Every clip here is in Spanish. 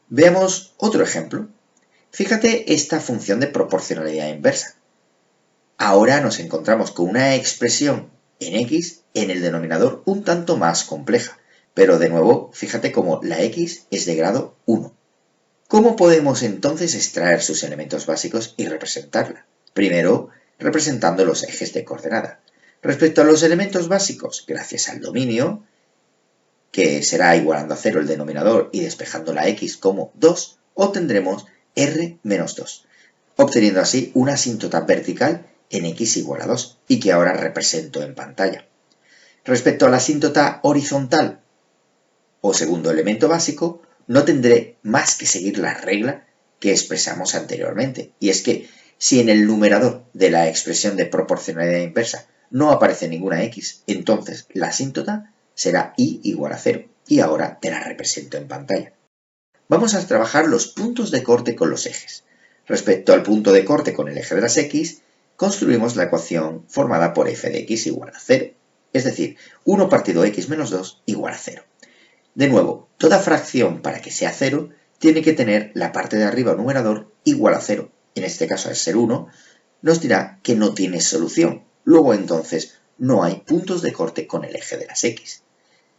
Veamos otro ejemplo. Fíjate esta función de proporcionalidad inversa. Ahora nos encontramos con una expresión en x en el denominador un tanto más compleja, pero de nuevo, fíjate cómo la x es de grado 1. ¿Cómo podemos entonces extraer sus elementos básicos y representarla? Primero, representando los ejes de coordenada. Respecto a los elementos básicos, gracias al dominio, que será igualando a 0 el denominador y despejando la x como 2, obtendremos r menos 2, obteniendo así una asíntota vertical en x igual a 2 y que ahora represento en pantalla. Respecto a la asíntota horizontal o segundo elemento básico, no tendré más que seguir la regla que expresamos anteriormente, y es que si en el numerador de la expresión de proporcionalidad inversa no aparece ninguna x, entonces la asíntota será y igual a 0, y ahora te la represento en pantalla. Vamos a trabajar los puntos de corte con los ejes. Respecto al punto de corte con el eje de las x, construimos la ecuación formada por f de x igual a 0, es decir, 1 partido x menos 2 igual a 0. De nuevo, toda fracción para que sea 0 tiene que tener la parte de arriba o numerador igual a 0. En este caso, al ser 1, nos dirá que no tiene solución. Luego, entonces, no hay puntos de corte con el eje de las x.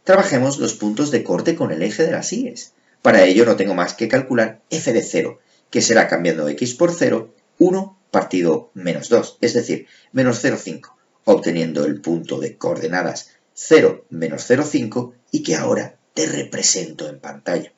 Trabajemos los puntos de corte con el eje de las y. Para ello no tengo más que calcular f de 0, que será cambiando x por 0, 1 partido menos 2, es decir, menos 0,5, obteniendo el punto de coordenadas 0 menos 0,5 y que ahora te represento en pantalla.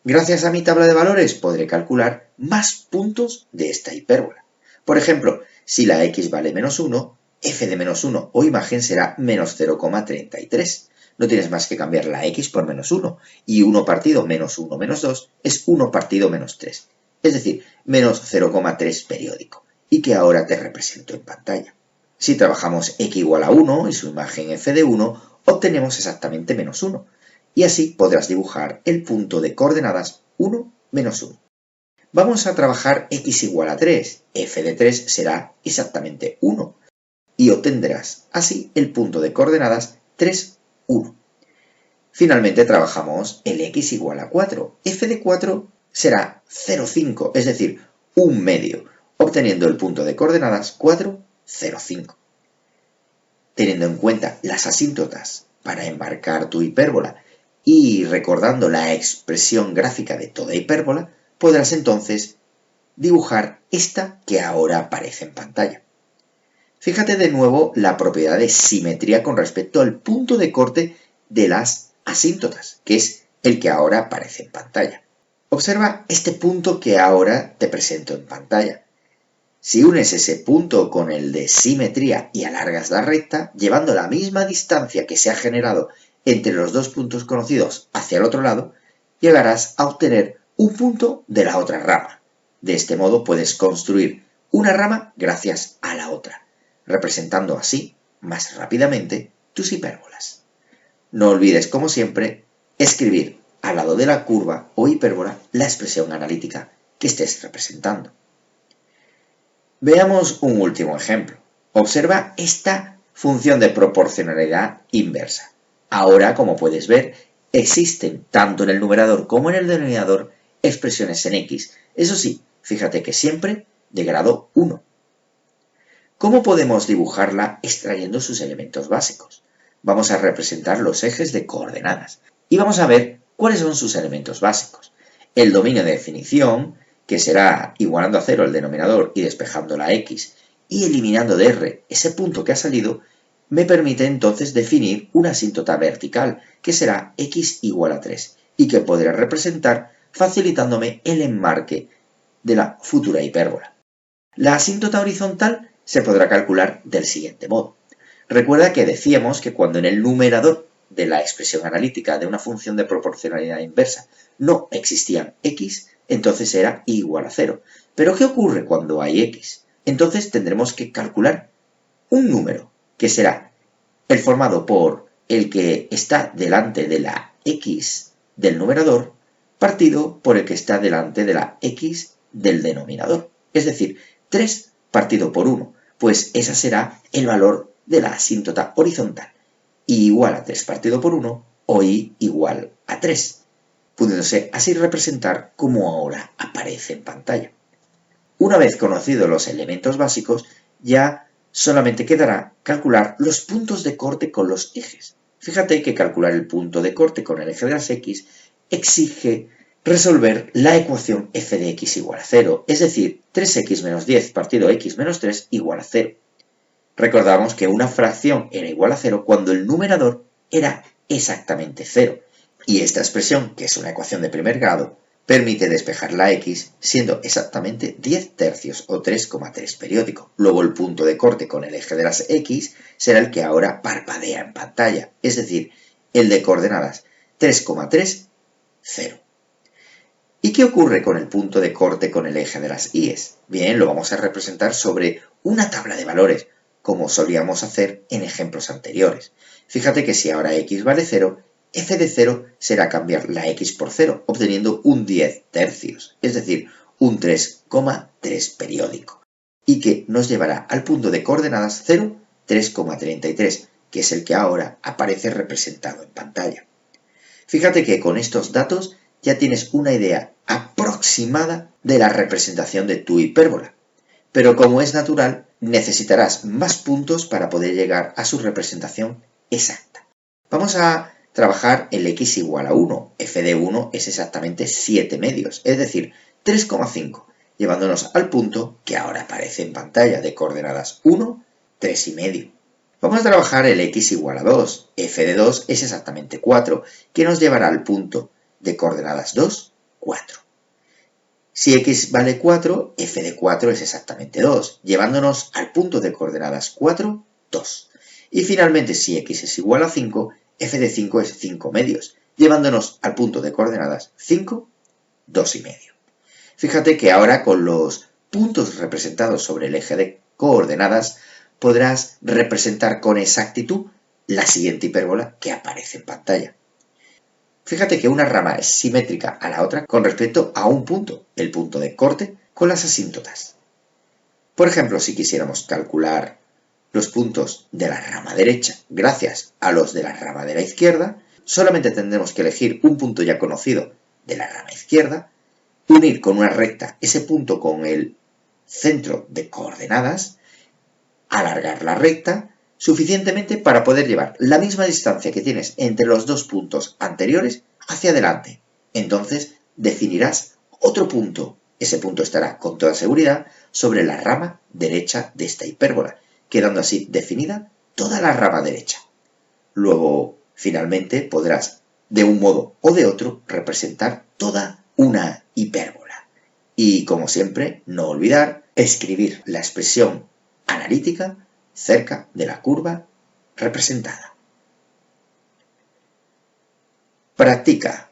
Gracias a mi tabla de valores podré calcular más puntos de esta hipérbola. Por ejemplo, si la x vale menos 1, f de menos 1 o imagen será menos 0,33. No tienes más que cambiar la x por menos 1, y 1 partido menos 1 menos 2 es 1 partido menos 3, es decir, menos 0,3 periódico, y que ahora te represento en pantalla. Si trabajamos x igual a 1 y su imagen f de 1, obtenemos exactamente menos 1, y así podrás dibujar el punto de coordenadas 1, menos 1. Vamos a trabajar x igual a 3, f de 3 será exactamente 1, y obtendrás así el punto de coordenadas 3, 1. Finalmente trabajamos el x igual a 4, f de 4 será 0,5, es decir, 1 medio, obteniendo el punto de coordenadas 4, 0,5. Teniendo en cuenta las asíntotas para enmarcar tu hipérbola y recordando la expresión gráfica de toda hipérbola, podrás entonces dibujar esta que ahora aparece en pantalla. Fíjate de nuevo la propiedad de simetría con respecto al punto de corte de las asíntotas, que es el que ahora aparece en pantalla. Observa este punto que ahora te presento en pantalla. Si unes ese punto con el de simetría y alargas la recta, llevando la misma distancia que se ha generado entre los dos puntos conocidos hacia el otro lado, llegarás a obtener un punto de la otra rama. De este modo puedes construir una rama gracias a la otra, representando así más rápidamente tus hipérbolas. No olvides, como siempre, escribir al lado de la curva o hipérbola la expresión analítica que estés representando. Veamos un último ejemplo. Observa esta función de proporcionalidad inversa. Ahora, como puedes ver, existen tanto en el numerador como en el denominador expresiones en x. Eso sí, fíjate que siempre de grado 1. ¿Cómo podemos dibujarla extrayendo sus elementos básicos? Vamos a representar los ejes de coordenadas y vamos a ver cuáles son sus elementos básicos. El dominio de definición, que será igualando a 0 el denominador y despejando la x y eliminando de r ese punto que ha salido, me permite entonces definir una asíntota vertical, que será x igual a 3, y que podré representar facilitándome el enmarque de la futura hipérbola. La asíntota horizontal se podrá calcular del siguiente modo. Recuerda que decíamos que cuando en el numerador de la expresión analítica de una función de proporcionalidad inversa no existían x, entonces era igual a 0. ¿Pero qué ocurre cuando hay x? Entonces tendremos que calcular un número, que será el formado por el que está delante de la x del numerador, partido por el que está delante de la x del denominador. Es decir, 3 partido por 1, pues ese será el valor de la asíntota horizontal. Y igual a 3 partido por 1 o y igual a 3. pudiéndose así representar como ahora aparece en pantalla. Una vez conocidos los elementos básicos, ya solamente quedará calcular los puntos de corte con los ejes. Fíjate que calcular el punto de corte con el eje de las x exige resolver la ecuación f de x igual a 0, es decir, 3x menos 10 partido x menos 3 igual a 0. Recordamos que una fracción era igual a 0 cuando el numerador era exactamente 0, y esta expresión, que es una ecuación de primer grado, permite despejar la x siendo exactamente 10 tercios o 3,3 periódico. Luego el punto de corte con el eje de las x será el que ahora parpadea en pantalla, es decir, el de coordenadas 3,3, 0. ¿Y qué ocurre con el punto de corte con el eje de las y'es? Bien, lo vamos a representar sobre una tabla de valores, como solíamos hacer en ejemplos anteriores. Fíjate que si ahora x vale 0, f de 0 será cambiar la x por 0, obteniendo un 10 tercios, es decir, un 3,3 periódico, y que nos llevará al punto de coordenadas 0, 3,33, que es el que ahora aparece representado en pantalla. Fíjate que con estos datos ya tienes una idea aproximada de la representación de tu hipérbola, pero como es natural, necesitarás más puntos para poder llegar a su representación exacta. Vamos a trabajar el x igual a 1. F de 1 es exactamente 7 medios, es decir, 3,5, llevándonos al punto que ahora aparece en pantalla de coordenadas 1, 3 y medio. Vamos a trabajar el x igual a 2. F de 2 es exactamente 4, que nos llevará al punto de coordenadas 2, 4. Si x vale 4, f de 4 es exactamente 2, llevándonos al punto de coordenadas 4, 2. Y finalmente, si x es igual a 5, f de 5 es 5 medios, llevándonos al punto de coordenadas 5, 2 y medio. Fíjate que ahora con los puntos representados sobre el eje de coordenadas podrás representar con exactitud la siguiente hipérbola que aparece en pantalla. Fíjate que una rama es simétrica a la otra con respecto a un punto, el punto de corte, con las asíntotas. Por ejemplo, si quisiéramos calcular los puntos de la rama derecha gracias a los de la rama de la izquierda, solamente tendremos que elegir un punto ya conocido de la rama izquierda, unir con una recta ese punto con el centro de coordenadas, alargar la recta suficientemente para poder llevar la misma distancia que tienes entre los dos puntos anteriores hacia adelante. Entonces definirás otro punto. Ese punto estará con toda seguridad sobre la rama derecha de esta hipérbola, quedando así definida toda la rama derecha. Luego, finalmente, podrás, de un modo o de otro, representar toda una hipérbola. Y, como siempre, no olvidar escribir la expresión analítica cerca de la curva representada. Practica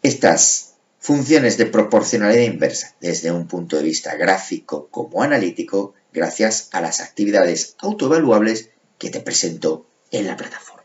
estas funciones de proporcionalidad inversa desde un punto de vista gráfico como analítico gracias a las actividades autoevaluables que te presento en la plataforma.